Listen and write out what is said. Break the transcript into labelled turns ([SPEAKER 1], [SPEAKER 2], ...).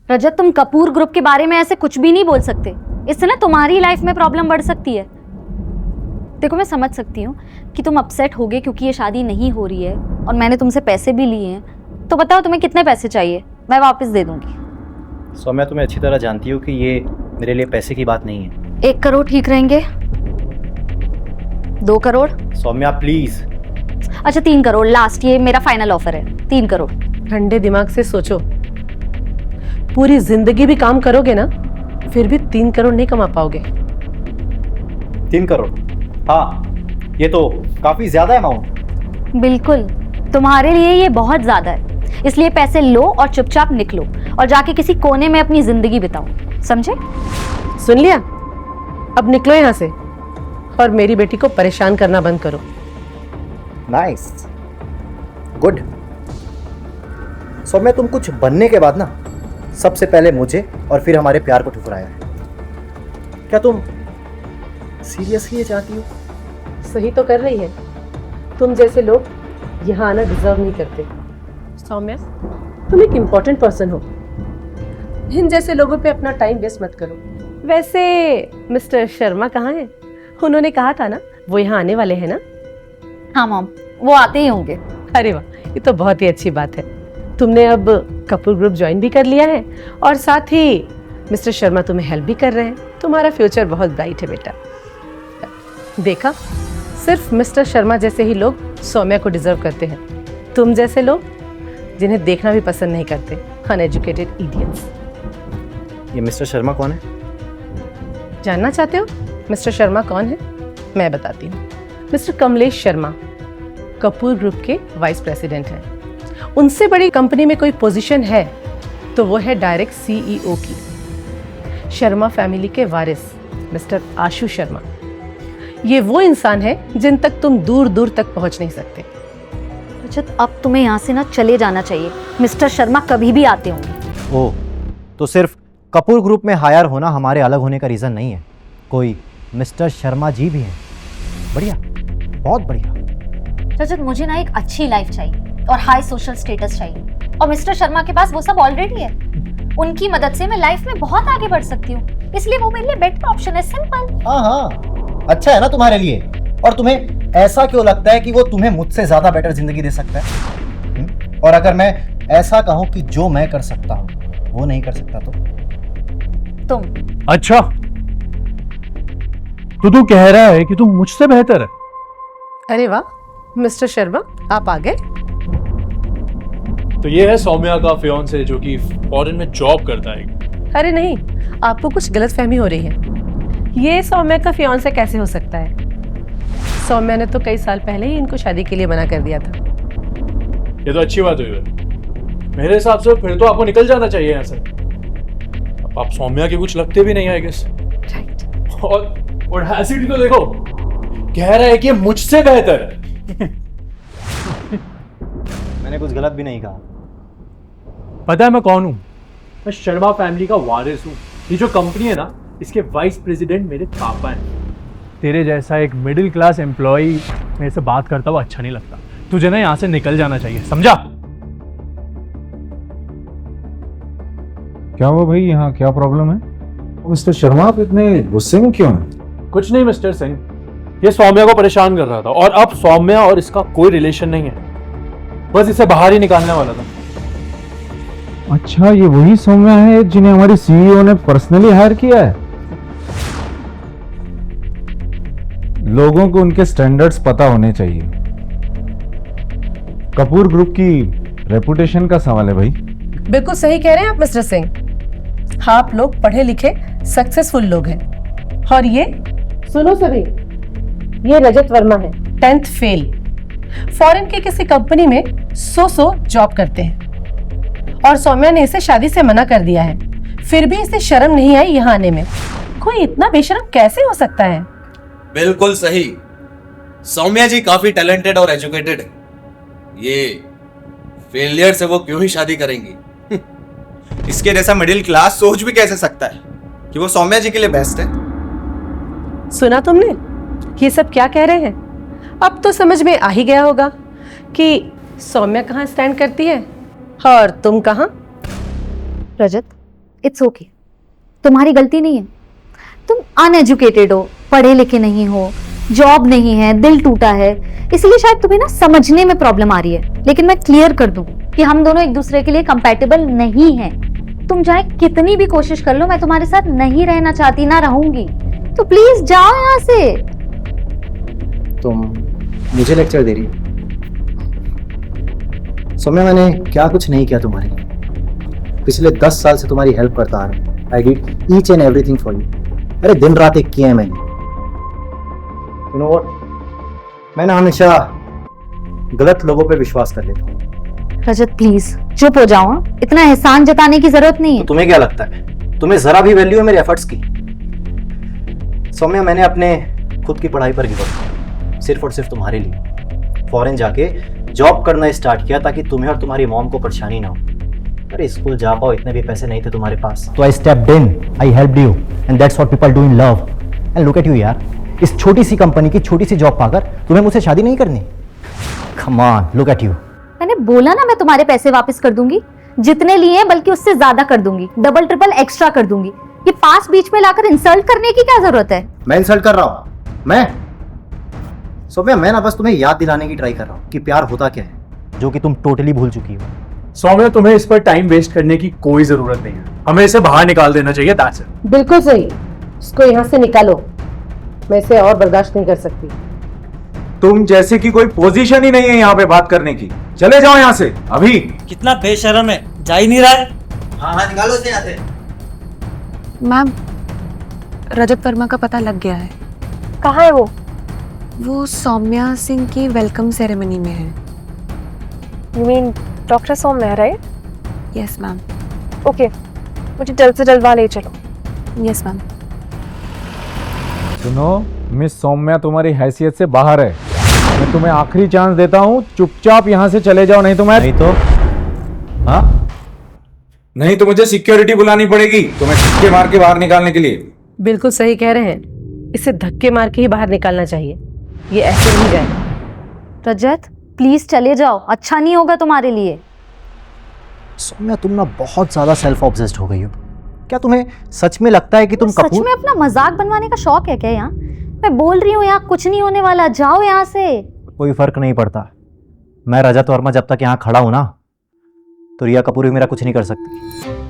[SPEAKER 1] रजत, तुम कपूर ग्रुप के बारे में ऐसे कुछ भी नहीं बोल सकते। इससे ना तुम्हारी लाइफ में प्रॉब्लम बढ़ सकती है। देखो, मैं समझ सकती हूँ कि तुम अपसेट होगे क्योंकि ये शादी नहीं हो रही है और मैंने तुमसे पैसे भी लिए हैं। तो बताओ तुम्हें कितने पैसे चाहिए, मैं वापस दे दूंगी।
[SPEAKER 2] सौम्या, तुम्हें अच्छी तरह जानती हो कि ये मेरे लिए पैसे की बात नहीं है।
[SPEAKER 1] 1 करोड़ ठीक रहेंगे? 2 करोड़?
[SPEAKER 2] सौम्या प्लीज।
[SPEAKER 1] अच्छा 3 करोड़ लास्ट, ये मेरा फाइनल ऑफर है। 3 करोड़।
[SPEAKER 3] ठंडे दिमाग से सोचो, पूरी जिंदगी भी काम करोगे ना, फिर भी 3 करोड़ नहीं कमा पाओगे।
[SPEAKER 2] 3 करोड़? हाँ, ये तो काफी ज्यादा अमाउंट।
[SPEAKER 1] बिल्कुल, तुम्हारे लिए ये बहुत ज्यादा है। इसलिए पैसे लो और चुपचाप निकलो और जाके किसी कोने में अपनी जिंदगी बिताओ, समझे?
[SPEAKER 3] सुन लिया? अब निकलो यहाँ से और मेरी बेटी को परेशान करना बंद करो।
[SPEAKER 2] Nice, good. सौम्या, तुम कुछ बनने के बाद ना सबसे पहले मुझे और फिर हमारे प्यार को ठुकराया है। क्या तुम सीरियसली ये चाहती हो?
[SPEAKER 3] सही तो कर रही है। तुम जैसे लोग यहाँ आना डिजर्व नहीं करते। सौम्या, तुम एक इम्पोर्टेंट पर्सन हो। इन जैसे लोगों पे अपना टाइम वेस्ट मत करो। वैसे मिस्टर शर्मा कहाँ हैं? उन्होंने कहा था ना वो यहाँ आने वाले हैं ना?
[SPEAKER 1] हाँ मॉम, वो आते ही होंगे।
[SPEAKER 3] अरे वाह, ये तो बहुत ही अच्छी बात है। तुमने अब कपूर ग्रुप ज्वाइन भी कर लिया है और साथ ही मिस्टर शर्मा तुम्हें हेल्प भी कर रहे हैं। तुम्हारा फ्यूचर बहुत ब्राइट है बेटा। देखा, सिर्फ मिस्टर शर्मा जैसे ही लोग सौम्या को डिजर्व करते हैं। तुम जैसे लोग जिन्हें देखना भी पसंद नहीं करते, अनएजुकेटेड इडियट्स।
[SPEAKER 2] ये मिस्टर शर्मा कौन है?
[SPEAKER 3] जानना चाहते हो मिस्टर शर्मा कौन है? मैं बताती हूँ। मिस्टर कमलेश शर्मा कपूर ग्रुप के वाइस प्रेसिडेंट हैं। उनसे बड़ी कंपनी में कोई पोजीशन है तो वो है डायरेक्ट सीईओ की। शर्मा फैमिली के वारिस मिस्टर आशु शर्मा, ये वो इंसान है जिन तक तुम दूर दूर तक पहुंच नहीं सकते।
[SPEAKER 1] रजत, अब तुम्हें यहाँ से ना चले जाना चाहिए। मिस्टर शर्मा कभी भी आते होंगे।
[SPEAKER 2] ओह, तो सिर्फ कपूर ग्रुप में हायर होना हमारे अलग होने का रीज़न नहीं है। कोई मिस्टर शर्मा जी भी हैं। बढ़िया, बहुत बढ़िया।
[SPEAKER 1] रजत, मुझे ना एक अच्छी लाइफ चाहिए और हाई सोशल स्टेटस चाहिए, और मिस्टर शर्मा के पास वो सब ऑलरेडी है। उनकी मदद से मैं लाइफ में बहुत आगे बढ़ सकती हूँ, इसलिए वो मेरे लिए बेटर ऑप्शन है। सिंपल।
[SPEAKER 2] हाँ हाँ, अच्छा है ना तुम्हारे लिए। और तुम्हें ऐसा क्यों लगता है कि वो तुम्हें मुझसे ज्यादा बेटर जिंदगी दे सकता है? और अगर मैं ऐसा कहूँ कि जो मैं कर सकता हूँ वो नहीं कर सकता तो?
[SPEAKER 1] तुम।
[SPEAKER 4] अच्छा, तो तू कह रहा है कि तुम मुझसे बेहतर है?
[SPEAKER 3] अरे वाह, मिस्टर शर्मा आप आ गए।
[SPEAKER 4] तो ये है सौम्या का फियांसे जो कि फॉरेन में जॉब करता है।
[SPEAKER 3] अरे नहीं, आपको कुछ गलतफहमी हो रही है। ये सौम्या का फियांसे कैसे हो सकता है? सौम्या ने तो कई साल पहले ही इनको शादी के लिए मना कर दिया था।
[SPEAKER 4] ये तो अच्छी बात हुई है। मेरे हिसाब से फिर तो आपको निकल जाना चाहिए यहाँ से। अब आप सौम्या के कुछ लगते भी नहीं, आई गेस।
[SPEAKER 3] राइट।
[SPEAKER 4] और हैसिड तो देखो, कह रहा है कि मुझसे बेहतर है।
[SPEAKER 2] मैंने कुछ गलत भी नहीं कहा।
[SPEAKER 4] पता है मैं कौन हूँ? मैं शर्मा फैमिली का वारिस हूँ। ये जो कंपनी है ना, इसके वाइस प्रेसिडेंट मेरे पापा हैं। तेरे जैसा एक मिडिल क्लास एम्प्लॉय मेरे से बात करता हुआ अच्छा नहीं लगता। तुझे ना यहाँ से निकल जाना चाहिए, समझा?
[SPEAKER 5] क्या हुआ भाई, यहाँ क्या प्रॉब्लम है? मिस्टर शर्मा आप इतने गुस्से में क्यों हैं?
[SPEAKER 4] कुछ नहीं मिस्टर सिंह, ये सौम्या को परेशान कर रहा था और अब सौम्या और इसका कोई रिलेशन नहीं है। बस इसे बाहर ही निकालने वाला था।
[SPEAKER 5] अच्छा, ये वही सौम्या है जिन्हें हमारी सीईओ ने पर्सनली हायर किया है? लोगों को उनके स्टैंडर्ड्स पता होने चाहिए। कपूर ग्रुप की रेपुटेशन का सवाल है भाई।
[SPEAKER 3] बिल्कुल सही कह रहे हैं आप मिस्टर सिंह। आप लोग पढ़े लिखे सक्सेसफुल लोग हैं और ये सुनो सभी, ये रजत वर्मा है, 10th फेल। फॉरेन की किसी कंपनी में 100 जॉब करते हैं और सौम्या ने इसे शादी से मना कर दिया है। फिर भी इसे शर्म नहीं आई यहाँ आने में। कोई इतना बेशर्म कैसे हो सकता है?
[SPEAKER 6] बिल्कुल सही। सौम्या जी काफी टैलेंटेड और एजुकेटेड है। ये फेलियर से वो क्यों ही शादी करेंगी? इसके जैसा मिडिल क्लास सोच भी कैसे सकता है कि वो सौम्या जी के लिए बेस्ट है?
[SPEAKER 3] सुना तुमने ये सब क्या कह रहे हैं? अब तो समझ में आ ही गया होगा कि सौम्या कहाँ स्टैंड करती है और तुम कहाँ।
[SPEAKER 1] रजत, इट्स ओके, तुम्हारी गलती नहीं है। तुम अनएजुकेटेड हो, पढ़े लिखे नहीं हो, जॉब नहीं है, दिल टूटा है, इसलिए शायद तुम्हें ना समझने में प्रॉब्लम आ रही है। लेकिन मैं क्लियर कर दूं कि हम दोनों एक दूसरे के लिए कंपैटिबल नहीं हैं। तुम चाहे कितनी भी कोशिश कर लो, मैं तुम्हारे साथ नहीं रहना चाहती, ना रहूंगी। तो प्लीज जाओ यहाँ से।
[SPEAKER 2] तुम मुझे लेक्चर दे रही हो? सौम्या, मैंने क्या कुछ नहीं किया तुम्हारे लिए। पिछले 10 साल से तुम्हारी हेल्प करता आ रहा हूँ। I did each and everything for you. अरे दिन रात एक किया है मैंने। यू नो व्हाट, मैं ना हमेशा गलत लोगों पे विश्वास कर लेता हूँ।
[SPEAKER 1] रजत प्लीज चुप हो जाओ, हाँ? इतना एहसान जताने की जरूरत नहीं
[SPEAKER 2] तो
[SPEAKER 1] है।
[SPEAKER 2] तुम्हें क्या लगता है, तुम्हें जरा भी वैल्यू है मेरे एफर्ट्स की? सौम्या, मैंने अपने खुद की पढ़ाई पर गिव अप किया, सिर्फ और सिर्फ तुम्हारे लिए। फॉरेन जाके जॉब करना स्टार्ट किया ताकि तुम्हें और तुम्हारी मॉम को परेशानी ना हो। अरे स्कूल जा पाओ, इतने भी पैसे नहीं थे तुम्हारे पास, तो I stepped in, I helped you, and that's what people do in love. And look at you यार, इस छोटी सी कंपनी की छोटी सी जॉब पाकर तुम्हें मुझसे शादी नहीं करनी? Come on, look at you.
[SPEAKER 1] मैंने बोला ना, मैं तुम्हारे पैसे वापस कर दूंगी, जितने लिए हैं बल्कि उससे ज्यादा कर दूंगी, डबल ट्रिपल एक्स्ट्रा कर दूंगी। ये पास बीच में लाकर इंसल्ट करने की क्या जरूरत है?
[SPEAKER 2] मैं इंसल्ट कर रहा हूँ? मैं सौम्या, मैं ना बस तुम्हें याद दिलाने की ट्राई कर रहा हूँ कि प्यार होता क्या है, जो कि तुम टोटली भूल चुकी हो।
[SPEAKER 4] सौम्या, तुम्हें इस पर टाइम वेस्ट करने की कोई जरूरत नहीं है, हमें इसे बाहर निकाल देना चाहिए। That's it.
[SPEAKER 3] बिल्कुल सही, इसको यहाँ से निकालो। मैं इसे और बर्दाश्त नहीं कर सकती।
[SPEAKER 5] तुम जैसे कि कोई पोजीशन ही नहीं है यहाँ पे बात करने की। चले जाओ यहाँ से अभी।
[SPEAKER 7] कितना बेशर्म है, जा ही नहीं रहा है।
[SPEAKER 6] हाँ हाँ, निकालो इसे यहाँ से।
[SPEAKER 8] मैम, रजत वर्मा का पता लग गया है।
[SPEAKER 9] कहाँ है वो?
[SPEAKER 8] वो सौम्या सिंह की वेलकम सेरेमनी में है।
[SPEAKER 9] You mean doctor Saumya, right?
[SPEAKER 8] Yes ma'am.
[SPEAKER 9] Okay, मुझे जल्द से जल्द वहाँ ले चलो।
[SPEAKER 8] Yes ma'am.
[SPEAKER 5] सुनो मिस सौम्या, तुम्हारी हैसियत से बाहर है। मैं तुम्हें आखिरी चांस देता हूँ, चुपचाप यहाँ से चले जाओ, नहीं तो मैं
[SPEAKER 2] नहीं तो हाँ,
[SPEAKER 5] नहीं तो मुझे सिक्योरिटी बुलानी पड़ेगी तुम्हें धक्के मार के बाहर निकालने के लिए।
[SPEAKER 3] बिल्कुल सही कह रहे हैं, इसे धक्के मार के ही बाहर निकालना चाहिए, ये ऐसे नहीं जाएगा।
[SPEAKER 1] रजत प्लीज चले जाओ, अच्छा नहीं होगा तुम्हारे लिए।
[SPEAKER 2] सौम्या, तुम ना बहुत ज्यादा सेल्फ ऑब्सेस्ड हो गई हो। क्या तुम्हें सच में लगता है कि तुम
[SPEAKER 1] सच में अपना मजाक बनवाने का शौक है क्या? यहाँ मैं बोल रही हूँ, यहाँ कुछ नहीं होने वाला, जाओ यहाँ से।
[SPEAKER 2] कोई फर्क नहीं पड़ता। मैं रजत वर्मा जब तक यहाँ खड़ा हूं ना, तो रिया कपूर भी मेरा कुछ नहीं कर सकती।